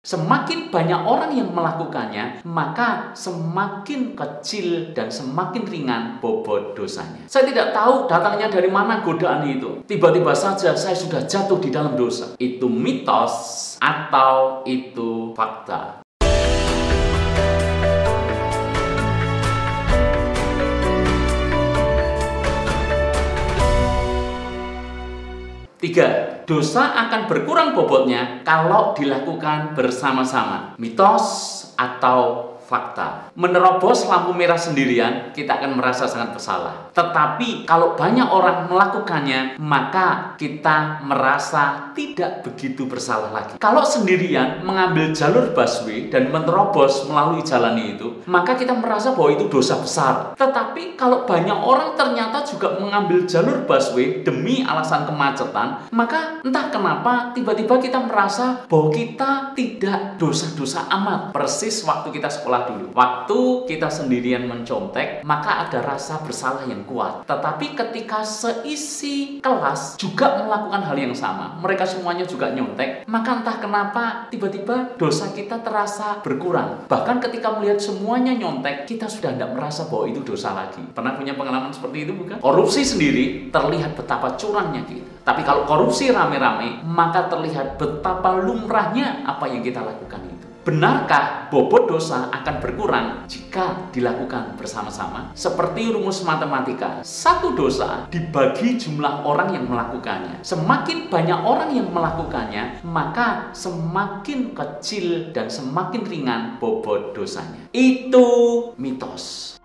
Semakin banyak orang yang melakukannya, maka semakin kecil dan semakin ringan bobot dosanya. Saya tidak tahu datangnya dari mana godaan itu. Tiba-tiba saja saya sudah jatuh di dalam dosa. Itu mitos atau itu fakta? Tiga, dosa akan berkurang bobotnya kalau dilakukan bersama-sama. Mitos atau fakta? Menerobos lampu merah sendirian, kita akan merasa sangat bersalah. Tetapi kalau banyak orang melakukannya, maka kita merasa tidak begitu bersalah lagi. Kalau sendirian mengambil jalur busway dan menerobos melalui jalan itu, maka kita merasa bahwa itu dosa besar. Tetapi kalau banyak orang ternyata juga mengambil jalur busway demi alasan kemacetan, maka entah kenapa tiba-tiba kita merasa bahwa kita tidak dosa-dosa amat. Persis waktu kita sekolah dulu. Waktu kita sendirian mencontek, maka ada rasa bersalah yang kuat. Tetapi ketika seisi kelas juga melakukan hal yang sama, mereka semuanya juga nyontek, maka entah kenapa tiba-tiba dosa kita terasa berkurang. Bahkan ketika melihat semuanya nyontek, kita sudah tidak merasa bahwa itu dosa lagi. Pernah punya pengalaman seperti itu bukan? Korupsi sendiri terlihat betapa curangnya kita. Tapi kalau korupsi rame-rame, maka terlihat betapa lumrahnya apa yang kita lakukan itu. Benarkah bobot dosa akan berkurang jika dilakukan bersama-sama? Seperti rumus matematika, satu dosa dibagi jumlah orang yang melakukannya. Semakin banyak orang yang melakukannya, maka semakin kecil dan semakin ringan bobot dosanya. Itu mitos.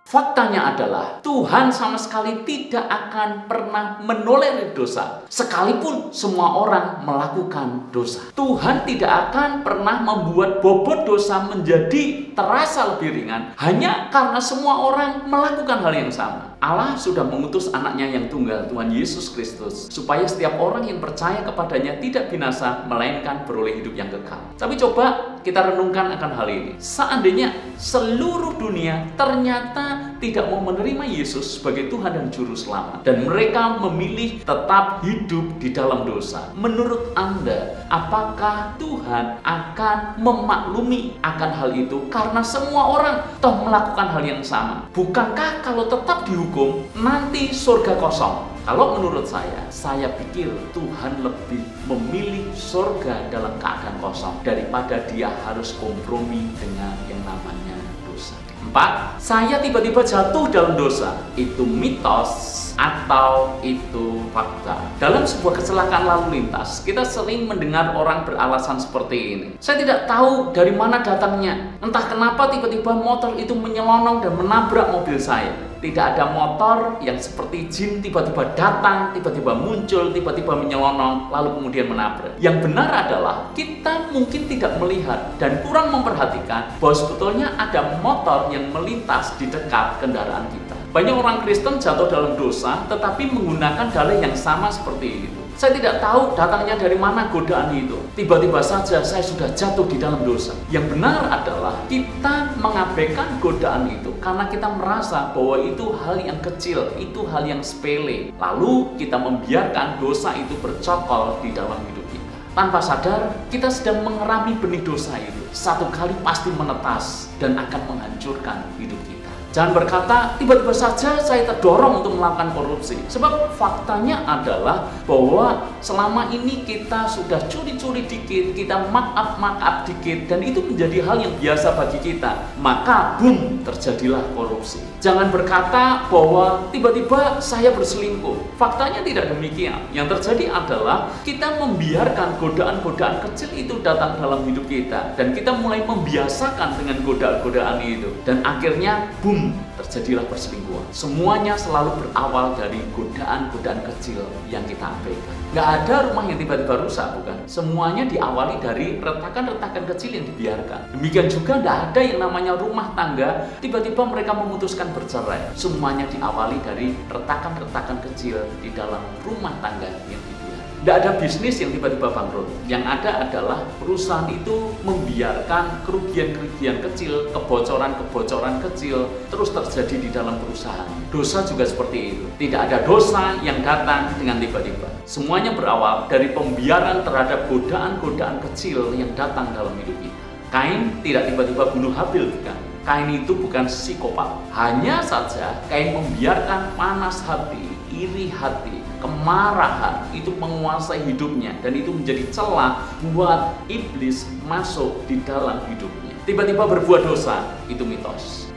Faktanya adalah Tuhan sama sekali tidak akan pernah menolerir dosa, sekalipun semua orang melakukan dosa. Tuhan tidak akan pernah membuat bobot dosa menjadi terasa lebih ringan hanya karena semua orang melakukan hal yang sama. Allah sudah mengutus anaknya yang tunggal, Tuhan Yesus Kristus, supaya setiap orang yang percaya kepadanya tidak binasa, melainkan beroleh hidup yang kekal. Tapi coba kita renungkan akan hal ini. Seandainya seluruh dunia ternyata tidak mau menerima Yesus sebagai Tuhan dan Juru Selamat, dan mereka memilih tetap hidup di dalam dosa, menurut Anda, apakah Tuhan akan memaklumi akan hal itu karena semua orang toh melakukan hal yang sama? Bukankah kalau tetap dihukum, nanti surga kosong? Kalau menurut saya pikir Tuhan lebih memilih surga dalam keadaan kosong daripada dia harus kompromi dengan yang namanya dosa. 4. Saya tiba-tiba jatuh dalam dosa. Itu mitos atau itu fakta? Dalam sebuah kecelakaan lalu lintas, kita sering mendengar orang beralasan seperti ini. Saya tidak tahu dari mana datangnya. Entah kenapa tiba-tiba motor itu menyelonong dan menabrak mobil saya. Tidak ada motor yang seperti jin tiba-tiba datang, tiba-tiba muncul, tiba-tiba menyelonong, lalu kemudian menabrak. Yang benar adalah kita mungkin tidak melihat dan kurang memperhatikan bahwa sebetulnya ada motor yang melintas di dekat kendaraan kita. Banyak orang Kristen jatuh dalam dosa tetapi menggunakan dalih yang sama seperti itu. Saya tidak tahu datangnya dari mana godaan itu. Tiba-tiba saja saya sudah jatuh di dalam dosa. Yang benar adalah kita mengabaikan godaan itu karena kita merasa bahwa itu hal yang kecil, itu hal yang sepele. Lalu kita membiarkan dosa itu bercokol di dalam hidup kita. Tanpa sadar, kita sedang mengerami benih dosa itu. Satu kali pasti menetas dan akan menghancurkan hidup kita. Jangan berkata, tiba-tiba saja saya terdorong untuk melakukan korupsi. Sebab faktanya adalah bahwa selama ini kita sudah curi-curi dikit, kita mark-up dikit, dan itu menjadi hal yang biasa bagi kita. Maka, boom, terjadilah korupsi. Jangan berkata bahwa tiba-tiba saya berselingkuh. Faktanya tidak demikian. Yang terjadi adalah kita membiarkan godaan-godaan kecil itu datang dalam hidup kita. Dan kita mulai membiasakan dengan godaan-godaan itu. Dan akhirnya, boom, terjadilah perselingkuhan. Semuanya selalu berawal dari godaan-godaan kecil yang kita abaikan. Nggak ada rumah yang tiba-tiba rusak, bukan? Semuanya diawali dari retakan-retakan kecil yang dibiarkan. Demikian juga nggak ada yang namanya rumah tangga, tiba-tiba mereka memutuskan bercerai. Semuanya diawali dari retakan-retakan kecil di dalam rumah tangga yang dibiarkan. Tidak ada bisnis yang tiba-tiba bangkrut. Yang ada adalah perusahaan itu membiarkan kerugian-kerugian kecil, kebocoran-kebocoran kecil terus terjadi di dalam perusahaan. Dosa juga seperti itu. Tidak ada dosa yang datang dengan tiba-tiba. Semuanya berawal dari pembiaran terhadap godaan-godaan kecil yang datang dalam hidup kita. Kain tidak tiba-tiba bunuh Habil, bukan. Kain itu bukan psikopat. Hanya saja Kain membiarkan panas hati, iri hati, kemarahan itu menguasai hidupnya, dan itu menjadi celah buat iblis masuk di dalam hidupnya. Tiba-tiba berbuat dosa, itu mitos.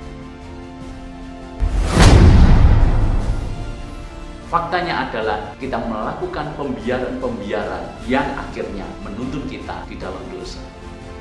Faktanya adalah kita melakukan pembiaran-pembiaran yang akhirnya menuntun kita di dalam dosa.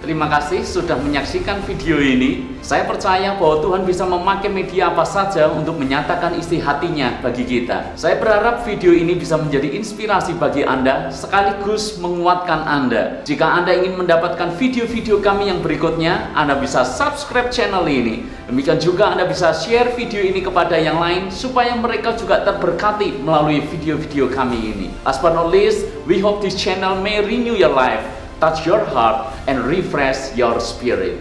Terima kasih sudah menyaksikan video ini. Saya percaya bahwa Tuhan bisa memakai media apa saja untuk menyatakan isi hatinya bagi kita. Saya berharap video ini bisa menjadi inspirasi bagi Anda, sekaligus menguatkan Anda. Jika Anda ingin mendapatkan video-video kami yang berikutnya, Anda bisa subscribe channel ini. Demikian juga Anda bisa share video ini kepada yang lain, supaya mereka juga terberkati melalui video-video kami ini. Last but not least, we hope this channel may renew your life, touch your heart, and refresh your spirit.